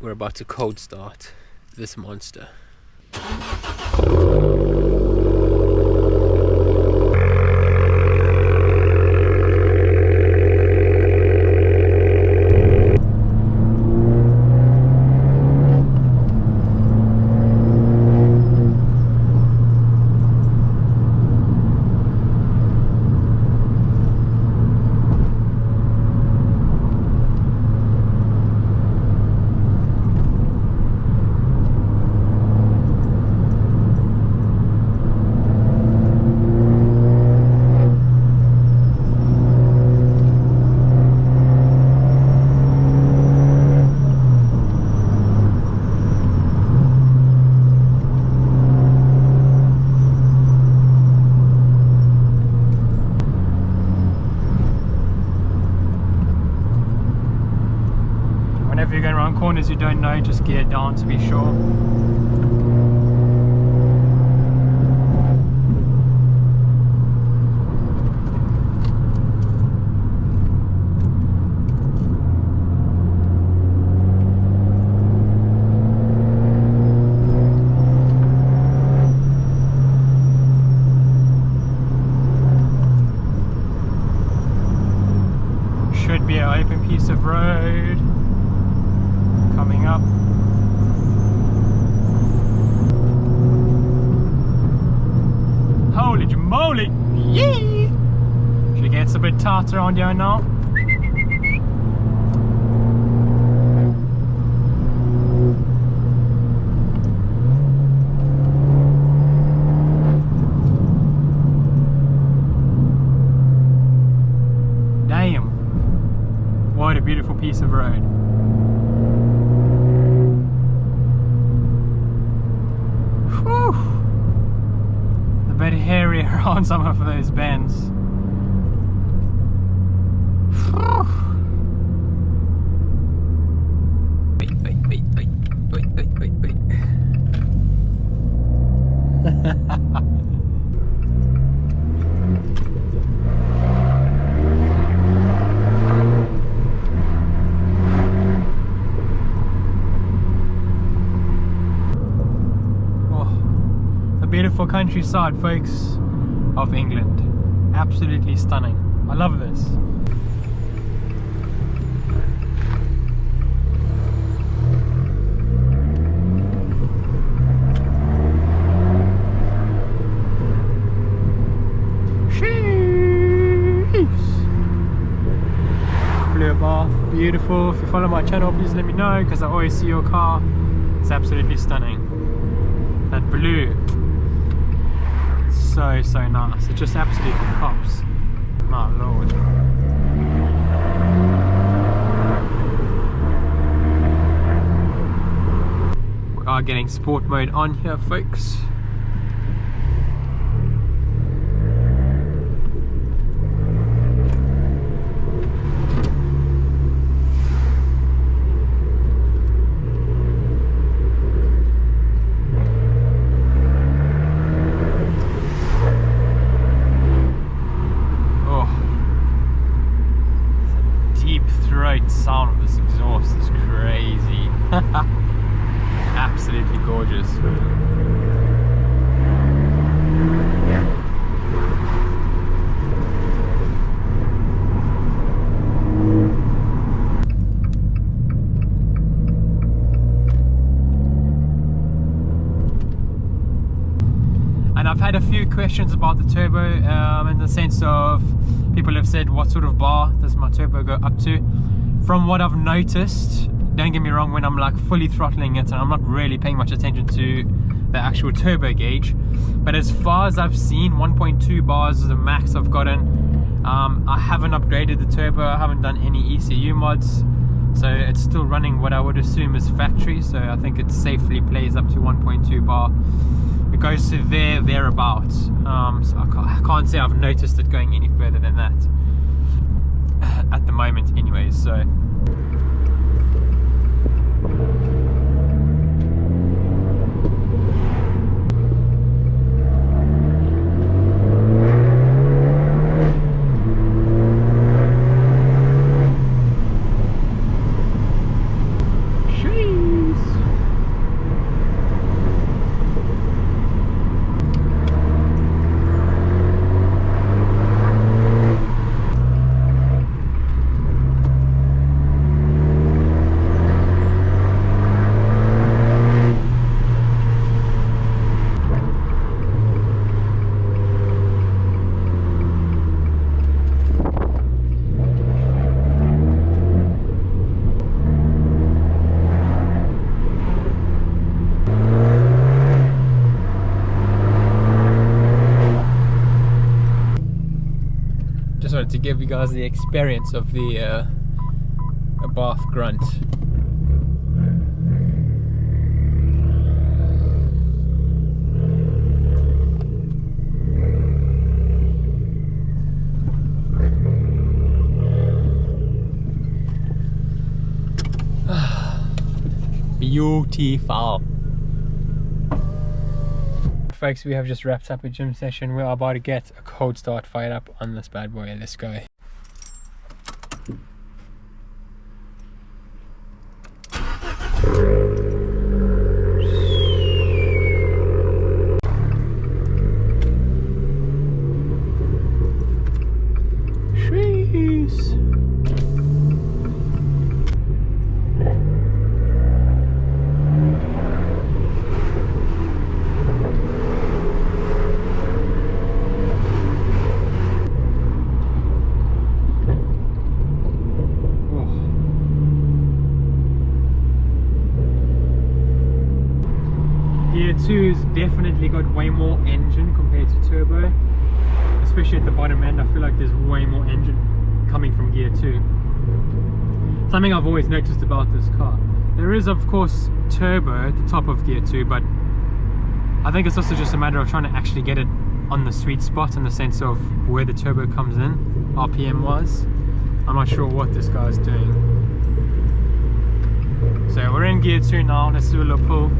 we're about to cold start this monster. Whenever you're going around corners you don't know, just gear down to be sure. Should be an open piece of road coming up. Holy moly! Yee! She gets a bit tight around here now. Damn! What a beautiful piece of road. Whew. A bit hairy around some of those bends. Whew. Wait. Beautiful countryside, folks, of England. Absolutely stunning. I love this. Blue Abarth, beautiful. If you follow my channel, please let me know, because I always see your car. It's absolutely stunning. That blue. So nice. It just absolutely pops. My lord. We are getting sport mode on here, folks. Sound of this exhaust is crazy. Absolutely gorgeous. And I've had a few questions about the turbo, in the sense of people have said, what sort of bar does my turbo go up to? From what I've noticed, don't get me wrong, when I'm like fully throttling it and I'm not really paying much attention to the actual turbo gauge, but as far as I've seen, 1.2 bars is the max I've gotten. I haven't upgraded the turbo, I haven't done any ECU mods, so it's still running what I would assume is factory, so I think it safely plays up to 1.2 bar. It goes to thereabouts, so I can't say I've noticed it going any further than that at the moment anyways. So sheesh. to give you guys the experience of the Abarth grunt. Beautiful. Folks, we have just wrapped up a gym session. We're about to get a cold start fired up on this bad boy. Let's go. Gear 2's definitely got way more engine compared to turbo, especially at the bottom end. I feel like there's way more engine coming from Gear 2. Something I've always noticed about this car. There is of course turbo at the top of Gear 2, but I think it's also just a matter of trying to actually get it on the sweet spot in the sense of where the turbo comes in, RPM wise. I'm not sure what this guy's doing. So we're in Gear 2 now, let's do a little pull.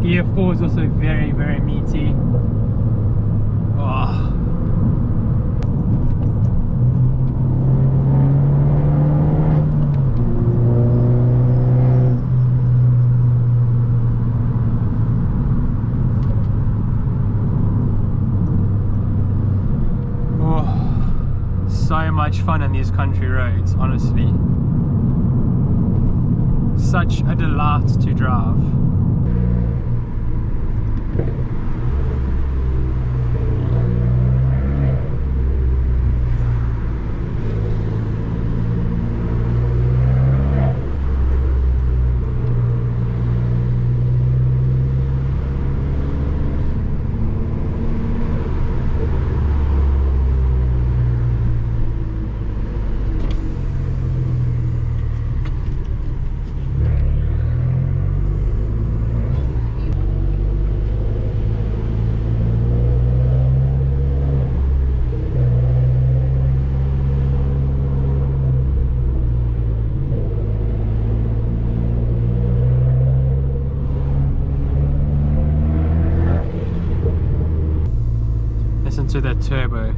Gear 4 is also very, very meaty. Oh. Oh. So much fun on these country roads, honestly. Such a delight to drive. Listen to that turbo.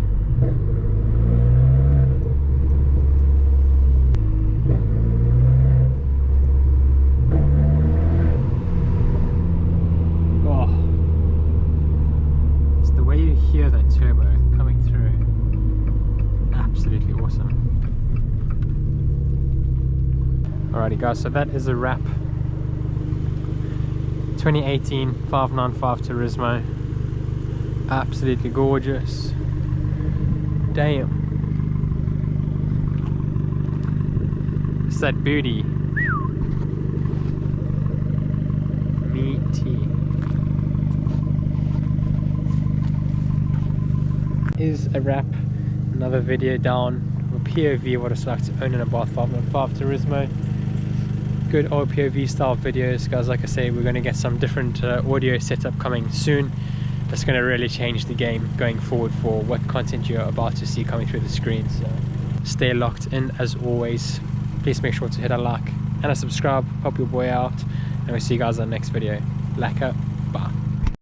Oh, it's the way you hear that turbo coming through. Absolutely awesome. Alrighty guys, so that is a wrap. 2018 595 Turismo. Absolutely gorgeous. Damn. It's that booty. Meaty. Is a wrap. Another video down. A POV what it's like to own an Abarth 595 Turismo. Good old POV style videos, guys. Like I say, we're going to get some different audio setup coming soon. That's going to really change the game going forward for what content you're about to see coming through the screen. So stay locked in as always. Please make sure to hit a like and a subscribe. Help your boy out, and we'll see you guys on the next video. Lacquer, bye.